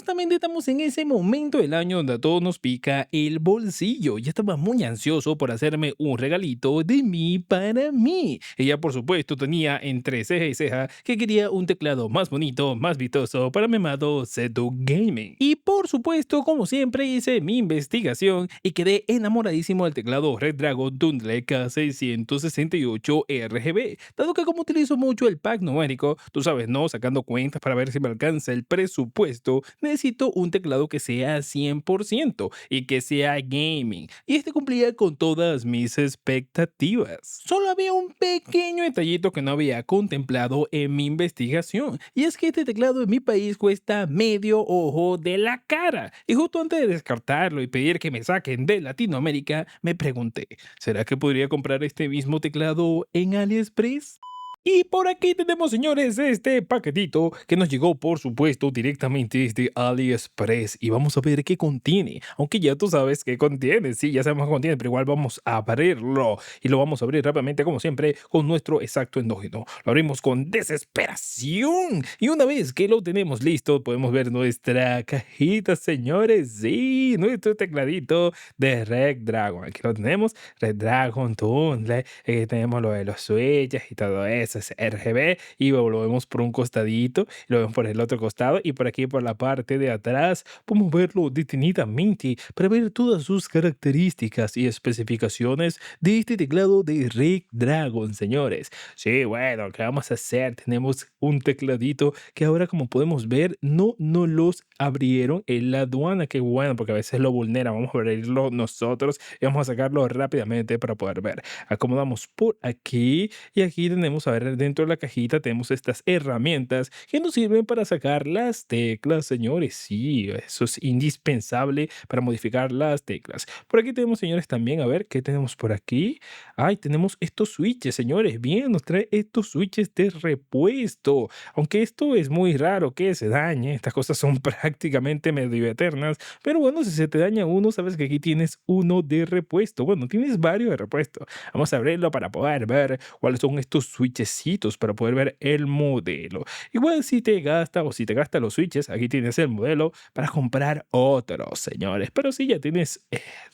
Exactamente, estamos en ese momento del año donde a todos nos pica el bolsillo. Ya estaba muy ansioso por hacerme un regalito de mí para mí. Ella, por supuesto, tenía entre ceja y ceja que quería un teclado más bonito, más vistoso para mi amado Setu Gaming. Y por supuesto, como siempre, hice mi investigación y quedé enamoradísimo del teclado Red Dragon Tundle K668 RGB, dado que como utilizo mucho el pack numérico, tú sabes, ¿no? Sacando cuentas para ver si me alcanza el presupuesto, necesito un teclado que sea 100% y que sea gaming. Y este cumplía con todas mis expectativas. Solo había un pequeño detallito que no había contemplado en mi investigación, y es que este teclado en mi país cuesta medio ojo de la cara. Y justo antes de descartarlo y pedir que me saquen de Latinoamérica, me pregunté, ¿será que podría comprar este mismo teclado en AliExpress? Y por aquí tenemos, señores, este paquetito que nos llegó, por supuesto, directamente desde AliExpress. Y vamos a ver qué contiene. Aunque ya tú sabes qué contiene. Sí, ya sabemos qué contiene, pero igual vamos a abrirlo. Y lo vamos a abrir rápidamente, como siempre, con nuestro exacto endógeno. Lo abrimos con desesperación. Y una vez que lo tenemos listo, podemos ver nuestra cajita, señores. Sí, nuestro tecladito de Red Dragon. Aquí lo tenemos. Red Dragon, Tundle. Tenemos lo de los switches y todo eso. Es RGB. Y lo vemos por un costadito. Lo vemos por el otro costado. Y por aquí, por la parte de atrás, podemos verlo detenidamente para ver todas sus características y especificaciones de este teclado de Red Dragon, señores. Sí, bueno, ¿qué vamos a hacer? Tenemos un tecladito que ahora, como podemos ver, no los abrieron en la aduana. Qué bueno, porque a veces lo vulnera. Vamos a abrirlo nosotros y vamos a sacarlo rápidamente para poder ver. Acomodamos por aquí y aquí tenemos, a ver, dentro de la cajita tenemos estas herramientas que nos sirven para sacar las teclas, señores. Sí, eso es indispensable para modificar las teclas. Por aquí tenemos, señores, también, a ver, ¿qué tenemos por aquí? Ay, tenemos estos switches, señores. Bien, nos trae estos switches de repuesto. Aunque esto es muy raro que se dañe, estas cosas son prácticamente medio eternas. Pero bueno, si se te daña uno, sabes que aquí tienes uno de repuesto. Bueno, tienes varios de repuesto. Vamos a abrirlo para poder ver cuáles son estos switchecitos, para poder ver el modelo. Igual si te gasta o si te gasta los switches, aquí tienes el modelo para comprar otros, señores. Pero si ya tienes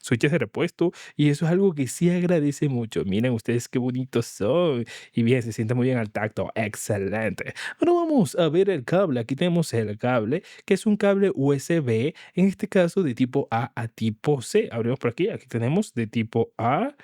switches de repuesto, y eso es algo que sí agradece mucho. Miren ustedes qué bonitos son. Y bien, se siente muy bien al tacto. Excelente. Ahora vamos a ver el cable. Aquí tenemos el cable, que es un cable USB, en este caso de tipo A a tipo C. Abrimos por aquí. Aquí tenemos de tipo A.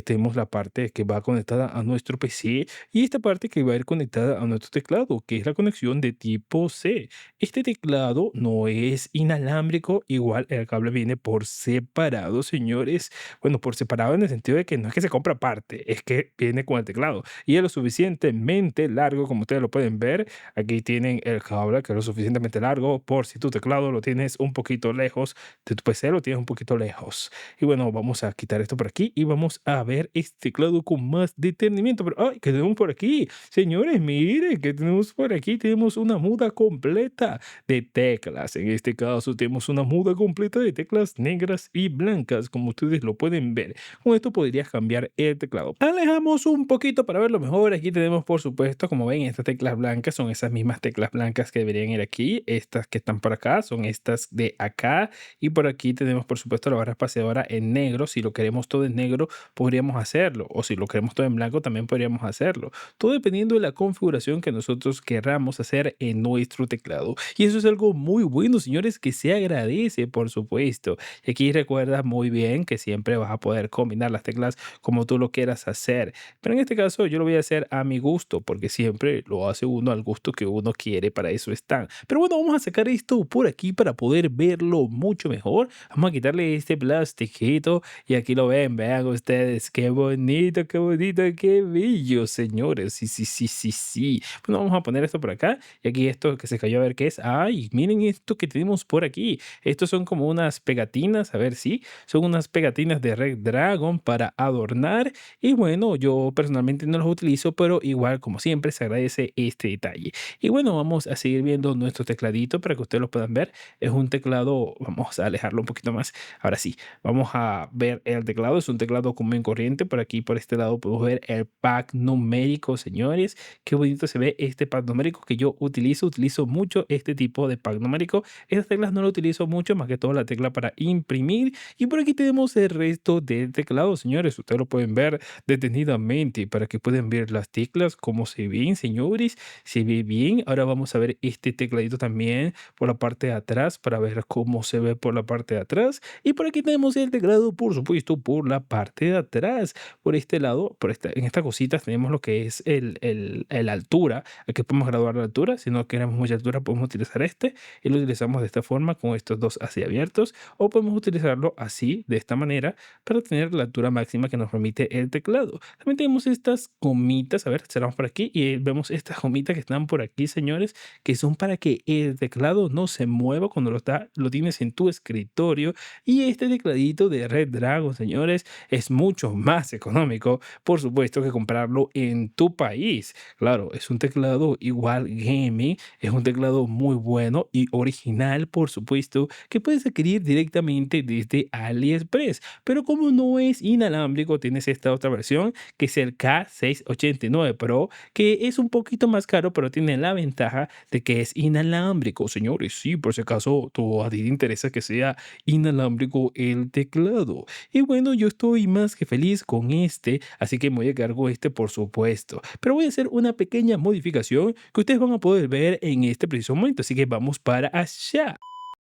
Tenemos la parte que va conectada a nuestro PC y esta parte que va a ir conectada a nuestro teclado, que es la conexión de tipo C. Este teclado no es inalámbrico, igual el cable viene por separado, señores. Bueno, por separado en el sentido de que no es que se compra aparte, es que viene con el teclado y es lo suficientemente largo, como ustedes lo pueden ver. Aquí tienen el cable que es lo suficientemente largo por si tu teclado lo tienes un poquito lejos, de tu PC lo tienes un poquito lejos. Y bueno, vamos a quitar esto por aquí y vamos a ver este teclado con más detenimiento. Pero, ¡ay! ¿Qué tenemos por aquí? Señores, miren, ¿qué tenemos por aquí? Tenemos una muda completa de teclas. En este caso, tenemos una muda completa de teclas negras y blancas, como ustedes lo pueden ver. Con esto podrías cambiar el teclado. Alejamos un poquito para verlo mejor. Aquí tenemos, por supuesto, como ven, estas teclas blancas son esas mismas teclas blancas que deberían ir aquí. Estas que están por acá son estas de acá. Y por aquí tenemos, por supuesto, la barra espaciadora en negro. Si lo queremos todo en negro, podríamos hacerlo. O si lo queremos todo en blanco, también podríamos hacerlo. Todo dependiendo de la configuración que nosotros querramos hacer en nuestro teclado. Y eso es algo muy bueno, señores, que se agradece, por supuesto. Y aquí recuerda muy bien que siempre vas a poder combinar las teclas como tú lo quieras hacer. Pero en este caso yo lo voy a hacer a mi gusto, porque siempre lo hace uno al gusto que uno quiere, para eso están. Pero bueno, vamos a sacar esto por aquí para poder verlo mucho mejor. Vamos a quitarle este plastiquito y aquí lo ven, vean ustedes, qué bonito, qué bello, señores. Sí, sí, sí, sí, sí. Bueno, vamos a poner esto por acá y aquí esto que se cayó, a ver qué es. Ay, miren esto que tenemos por aquí. Estos son como unas pegatinas, a ver si son unas pegatinas de Red Dragon para adornar. Y bueno, yo personalmente no los utilizo, pero igual, como siempre, se agradece este detalle. Y bueno, vamos a seguir viendo nuestro tecladito para que ustedes lo puedan ver. Es un teclado, vamos a alejarlo un poquito más. Ahora sí, vamos a ver el teclado. Es un teclado común corriente. Por aquí, por este lado, podemos ver el pack numérico, señores. Qué bonito se ve este pack numérico que yo utilizo mucho este tipo de pack numérico. Estas teclas no lo utilizo mucho, más que todo la tecla para imprimir. Y por aquí tenemos el resto del teclado, señores. Ustedes lo pueden ver detenidamente para que puedan ver las teclas, cómo se ven, señores. Se ve bien. Ahora vamos a ver este tecladito también por la parte de atrás para ver cómo se ve por la parte de atrás. Y por aquí tenemos el teclado, por supuesto, por la parte de atrás. Por este lado, en estas cositas tenemos lo que es el altura. Aquí podemos graduar la altura. Si no queremos mucha altura, podemos utilizar este y lo utilizamos de esta forma con estos dos así abiertos, o podemos utilizarlo así, de esta manera, para tener la altura máxima que nos permite el teclado. También tenemos estas gomitas, a ver, cerramos por aquí y vemos estas gomitas que están por aquí, señores, que son para que el teclado no se mueva cuando lo tienes en tu escritorio. Y este tecladito de Red Dragon, señores, es mucho más económico, por supuesto, que comprarlo en tu país. Claro, es un teclado igual gaming, es un teclado muy bueno y original, por supuesto, que puedes adquirir directamente desde AliExpress. Pero como no es inalámbrico, tienes esta otra versión que es el K689 Pro, que es un poquito más caro, pero tiene la ventaja de que es inalámbrico, señores. Sí, por si acaso a ti te interesa que sea inalámbrico el teclado. Y bueno, yo estoy más que feliz con este, así que me voy a quedar con este, por supuesto. Pero voy a hacer una pequeña modificación que ustedes van a poder ver en este preciso momento, así que vamos para allá.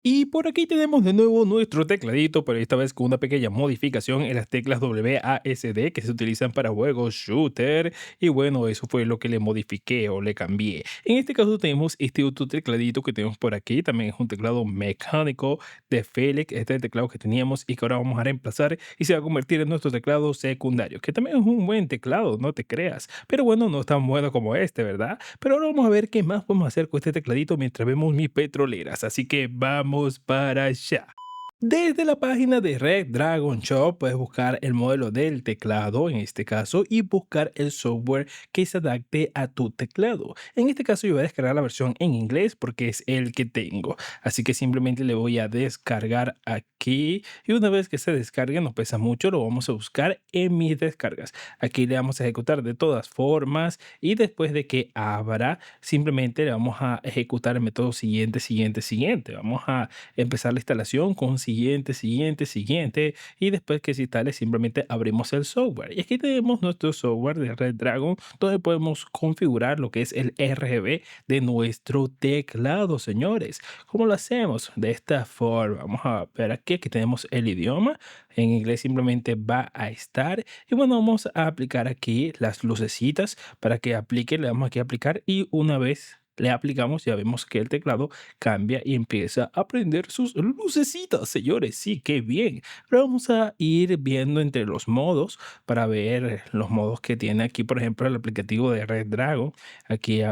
Y por aquí tenemos de nuevo nuestro tecladito, pero esta vez con una pequeña modificación en las teclas WASD que se utilizan para juegos shooter. Y bueno, eso fue lo que le modifiqué o le cambié. En este caso tenemos este otro tecladito que tenemos por aquí. También es un teclado mecánico de Felix. Este es el teclado que teníamos y que ahora vamos a reemplazar y se va a convertir en nuestro teclado secundario, que también es un buen teclado, no te creas. Pero bueno, no es tan bueno como este, ¿verdad? Pero ahora vamos a ver qué más podemos hacer con este tecladito mientras vemos mis petroleras. Así que vamos para allá. Desde la página de Red Dragon Shop puedes buscar el modelo del teclado, en este caso, y buscar el software que se adapte a tu teclado. En este caso yo voy a descargar la versión en inglés porque es el que tengo. Así que simplemente le voy a descargar aquí y una vez que se descargue, no pesa mucho, lo vamos a buscar en mis descargas. Aquí le vamos a ejecutar de todas formas y después de que abra, simplemente le vamos a ejecutar el método siguiente. Vamos a empezar la instalación con siguiente, y después que se instale simplemente abrimos el software. Y aquí tenemos nuestro software de Red Dragon, donde podemos configurar lo que es el RGB de nuestro teclado, señores. ¿Cómo lo hacemos? De esta forma. Vamos a ver aquí tenemos el idioma. En inglés simplemente va a estar. Y bueno, vamos a aplicar aquí las lucecitas para que aplique. Le damos aquí a aplicar y una vez le aplicamos, ya vemos que el teclado cambia y empieza a prender sus lucecitas, señores. Sí, qué bien. Pero vamos a ir viendo entre los modos para ver los modos que tiene aquí, por ejemplo, el aplicativo de Red Dragon. Aquí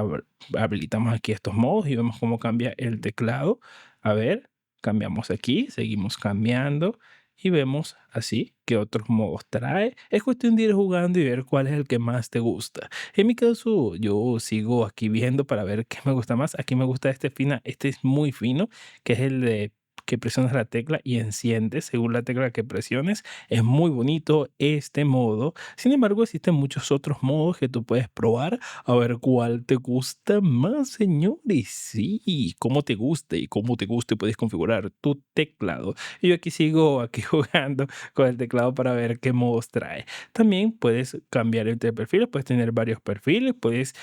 habilitamos aquí estos modos y vemos cómo cambia el teclado. A ver, cambiamos aquí, seguimos cambiando y vemos así que otros modos trae. Es cuestión de ir jugando y ver cuál es el que más te gusta. En mi caso, yo sigo aquí viendo para ver qué me gusta más. Aquí me gusta este es muy fino, que es el de que presionas la tecla y enciendes según la tecla que presiones. Es muy bonito este modo. Sin embargo, existen muchos otros modos que tú puedes probar a ver cuál te gusta más, señores. Sí, cómo te guste y cómo te guste puedes configurar tu teclado. Y yo aquí sigo aquí jugando con el teclado para ver qué modos trae. También puedes cambiar entre perfiles, puedes tener varios perfiles, puedes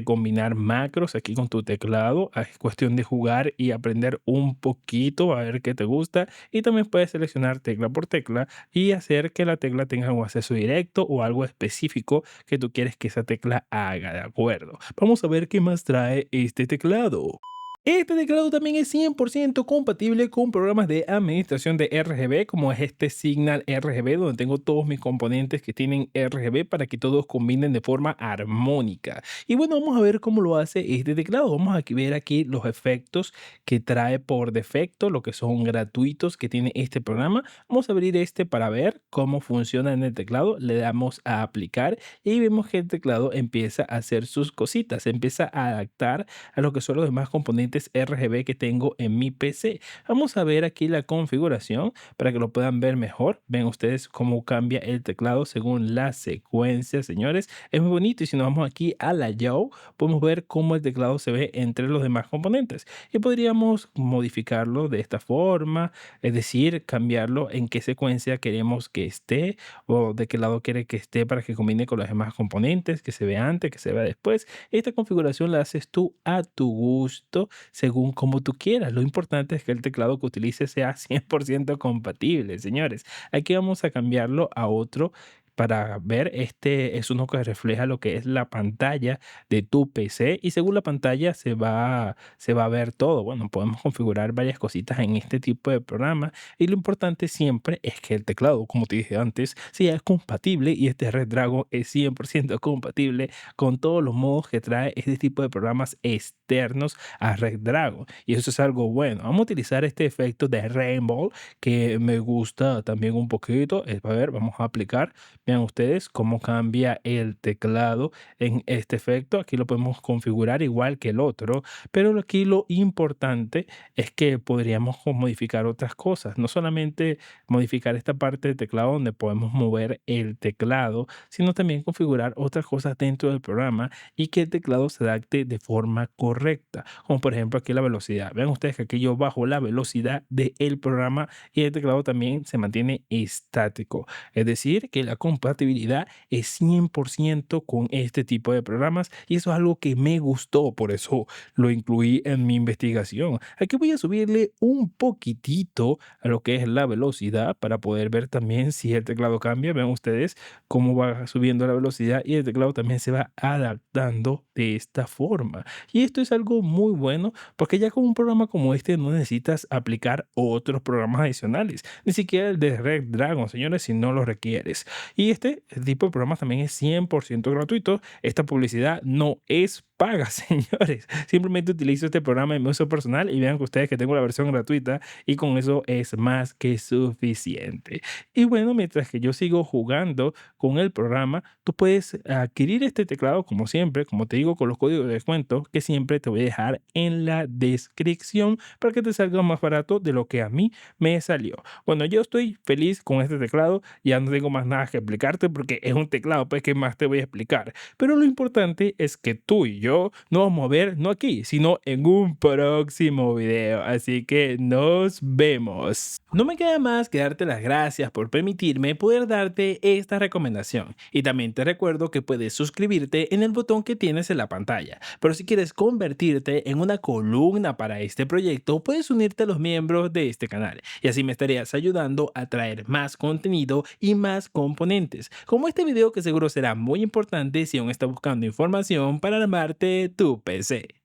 combinar macros aquí con tu teclado. Es cuestión de jugar y aprender un poquito a ver qué te gusta. Y también puedes seleccionar tecla por tecla y hacer que la tecla tenga un acceso directo o algo específico que tú quieres que esa tecla haga, ¿de acuerdo? Vamos a ver qué más trae este teclado. Este teclado también es 100% compatible con programas de administración de RGB, como es este Signal RGB, donde tengo todos mis componentes que tienen RGB para que todos combinen de forma armónica. Y bueno, vamos a ver cómo lo hace este teclado. Vamos a ver aquí los efectos que trae por defecto, lo que son gratuitos que tiene este programa. Vamos a abrir este para ver cómo funciona en el teclado. Le damos a aplicar y vemos que el teclado empieza a hacer sus cositas, se empieza a adaptar a lo que son los demás componentes componentes RGB que tengo en mi PC. Vamos a ver aquí la configuración para que lo puedan ver mejor. Ven ustedes cómo cambia el teclado según la secuencia, señores. Es muy bonito y si nos vamos aquí a la yaw, podemos ver cómo el teclado se ve entre los demás componentes y podríamos modificarlo de esta forma, es decir, cambiarlo en qué secuencia queremos que esté o de qué lado quiere que esté para que combine con los demás componentes, que se vea antes, que se vea después. Esta configuración la haces tú a tu gusto, según como tú quieras. Lo importante es que el teclado que utilices sea 100% compatible, señores. Aquí vamos a cambiarlo a otro para ver, este es uno que refleja lo que es la pantalla de tu PC y según la pantalla se va a ver todo. Bueno, podemos configurar varias cositas en este tipo de programa y lo importante siempre es que el teclado, como te dije antes, sea compatible y este Red Dragon es 100% compatible con todos los modos que trae este tipo de programas externos a Red Dragon y eso es algo bueno. Vamos a utilizar este efecto de Rainbow que me gusta también un poquito. A ver, vamos a aplicar. Vean ustedes cómo cambia el teclado en este efecto. Aquí lo podemos configurar igual que el otro, pero aquí lo importante es que podríamos modificar otras cosas. No solamente modificar esta parte del teclado donde podemos mover el teclado, sino también configurar otras cosas dentro del programa y que el teclado se adapte de forma correcta. Como por ejemplo aquí la velocidad. Vean ustedes que aquí yo bajo la velocidad del programa y el teclado también se mantiene estático. Es decir, que la compatibilidad es 100% con este tipo de programas y eso es algo que me gustó, por eso lo incluí en mi investigación. Aquí voy a subirle un poquitito a lo que es la velocidad para poder ver también si el teclado cambia. Vean ustedes cómo va subiendo la velocidad y el teclado también se va adaptando de esta forma. Y esto es algo muy bueno porque ya con un programa como este no necesitas aplicar otros programas adicionales, ni siquiera el de Red Dragon, señores, si no lo requieres. Y este tipo de programas también es 100% gratuito. Esta publicidad no es paga, señores. Simplemente utilizo este programa en mi uso personal y vean que ustedes que tengo la versión gratuita y con eso es más que suficiente. Y bueno, mientras que yo sigo jugando con el programa, tú puedes adquirir este teclado como siempre, como te digo, con los códigos de descuento que siempre te voy a dejar en la descripción para que te salga más barato de lo que a mí me salió. Bueno, yo estoy feliz con este teclado, ya no tengo más nada que explicarte porque es un teclado, pues ¿qué más te voy a explicar? Pero lo importante es que tú y yo nos vamos a ver no aquí, sino en un próximo video. Así que nos vemos. No me queda más que darte las gracias por permitirme poder darte esta recomendación. Y también te recuerdo que puedes suscribirte en el botón que tienes en la pantalla. Pero si quieres convertirte en una columna para este proyecto, puedes unirte a los miembros de este canal. Y así me estarías ayudando a traer más contenido y más componentes. Como este video que seguro será muy importante si aún estás buscando información para armarte tu PC.